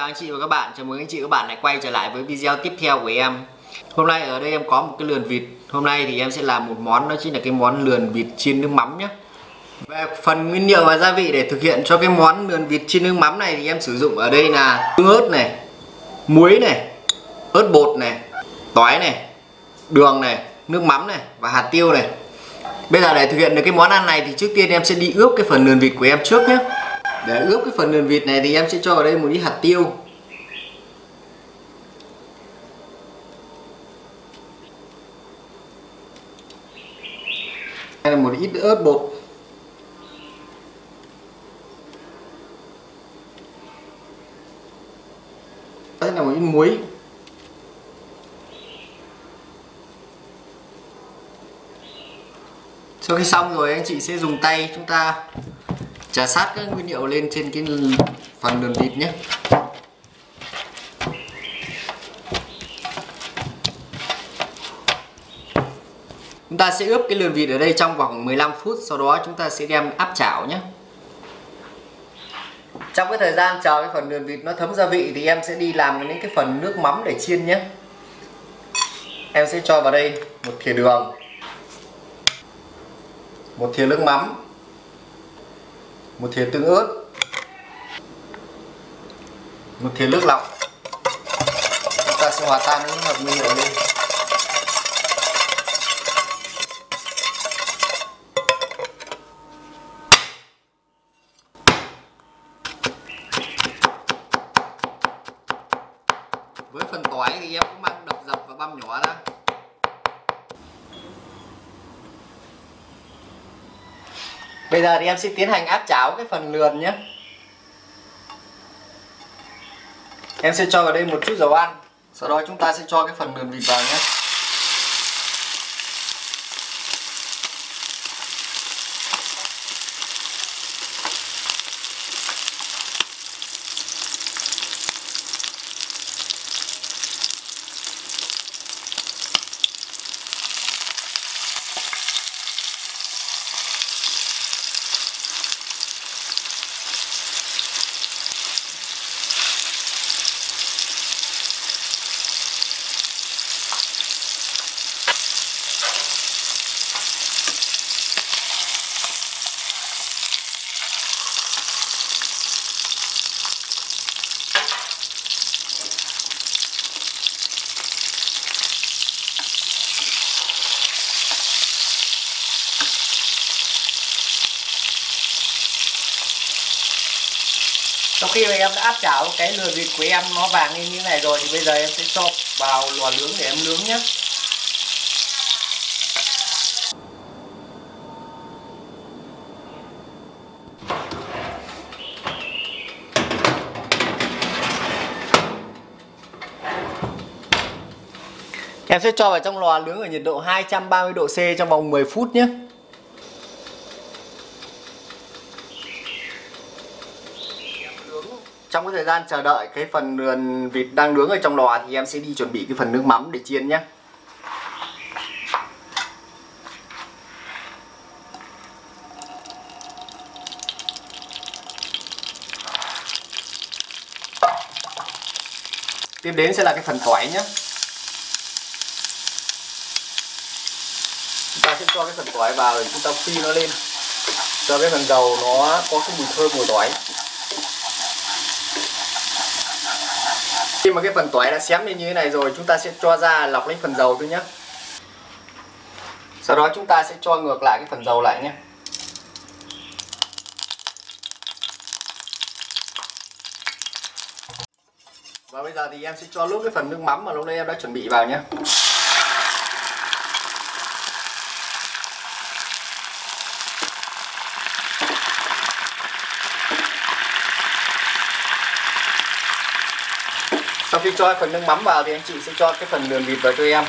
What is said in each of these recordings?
chào anh chị và các bạn, chào mừng anh chị và các bạn lại quay trở lại với video tiếp theo của em. Hôm nay ở đây em có một cái lườn vịt. Hôm nay thì em sẽ làm một món, đó chính là cái món lườn vịt chiên nước mắm nhé. Về phần nguyên liệu và gia vị để thực hiện cho cái món lườn vịt chiên nước mắm này thì em sử dụng ở đây là tương ớt này, muối này, ớt bột này, tỏi này, đường này, nước mắm này và hạt tiêu này. Bây giờ để thực hiện được cái món ăn này thì trước tiên em sẽ đi ướp cái phần lườn vịt của em trước nhé. Để ướp cái phần lườn vịt này thì em sẽ cho vào đây một ít hạt tiêu, đây là một ít ớt bột, đây là một ít muối, sau khi xong rồi anh chị sẽ dùng tay chúng ta chà sát các nguyên liệu lên trên cái phần lườn vịt nhé. Chúng ta sẽ ướp cái lườn vịt ở đây trong vòng 15 phút, sau đó chúng ta sẽ đem áp chảo nhé. Trong cái thời gian chờ cái phần lườn vịt nó thấm gia vị thì em sẽ đi làm những cái phần nước mắm để chiên nhé. Em sẽ cho vào đây một thìa đường, một thìa nước mắm, một thìa tương ớt, một thìa nước lọc. Chúng ta sẽ hòa tan những hợp nguyên liệu lên. Với phần tỏi thì em cũng mang đập dập và băm nhỏ ra. Bây giờ thì em sẽ tiến hành áp chảo cái phần lườn nhé. Em sẽ cho vào đây một chút dầu ăn, sau đó chúng ta sẽ cho cái phần lườn vịt vào nhé. Sau khi mà em đã áp chảo cái lườn vịt của em nó vàng lên như thế này rồi thì bây giờ em sẽ cho vào lò nướng để em nướng nhé. Em sẽ cho vào trong lò nướng ở nhiệt độ 230 độ C trong vòng 10 phút nhé. Trong cái thời gian chờ đợi cái phần lườn vịt đang nướng ở trong lò thì em sẽ đi chuẩn bị cái phần nước mắm để chiên nhé. Tiếp đến sẽ là cái phần tỏi nhé. Chúng ta sẽ cho cái phần tỏi vào để chúng ta phi nó lên, cho cái phần dầu nó có cái mùi thơm mùi tỏi. Khi mà cái phần tỏi đã xém lên như thế này rồi, chúng ta sẽ cho ra lọc lấy phần dầu thôi nhé. Sau đó chúng ta sẽ cho ngược lại cái phần dầu lại nhé. Và bây giờ thì em sẽ cho lốt cái phần nước mắm mà lúc nãy em đã chuẩn bị vào nhé. Sau khi cho phần nước mắm vào thì anh chị sẽ cho cái phần lườn vịt vào cho em.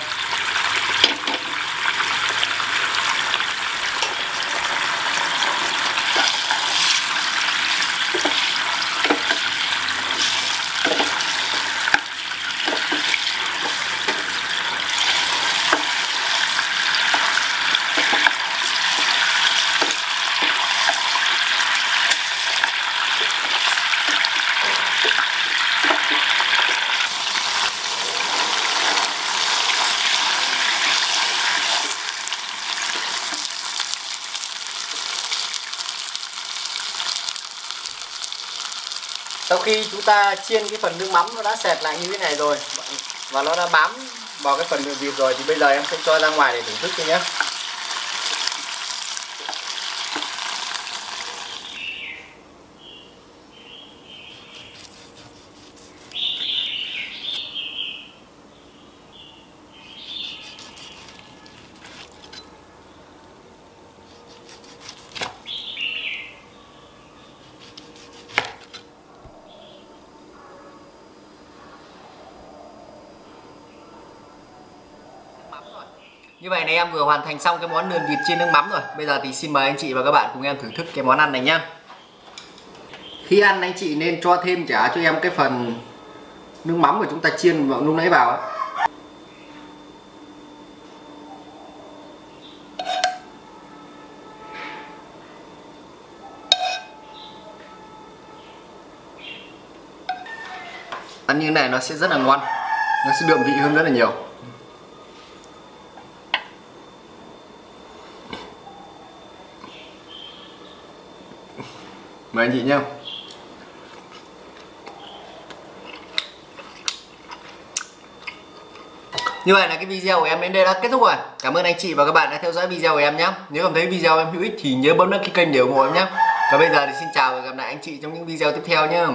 Sau khi chúng ta chiên cái phần nước mắm nó đã sệt lại như thế này rồi và nó đã bám vào cái phần vịt rồi thì bây giờ em sẽ cho ra ngoài để thưởng thức thôi nhé. Như vậy này em vừa hoàn thành xong cái món lườn vịt chiên nước mắm rồi. Bây giờ thì xin mời anh chị và các bạn cùng em thưởng thức cái món ăn này nhá. Khi ăn anh chị nên cho thêm chả cho em cái phần nước mắm của chúng ta chiên lúc nãy vào ấy. Ăn như thế này nó sẽ rất là ngon, nó sẽ đượm vị hơn rất là nhiều. Mời anh chị nhé. Như vậy là cái video của em đến đây đã kết thúc rồi. Cảm ơn anh chị và các bạn đã theo dõi video của em nhé. Nếu cảm thấy video em hữu ích thì nhớ bấm đăng ký kênh để ủng hộ em nhé. Và bây giờ thì xin chào và gặp lại anh chị trong những video tiếp theo nhé.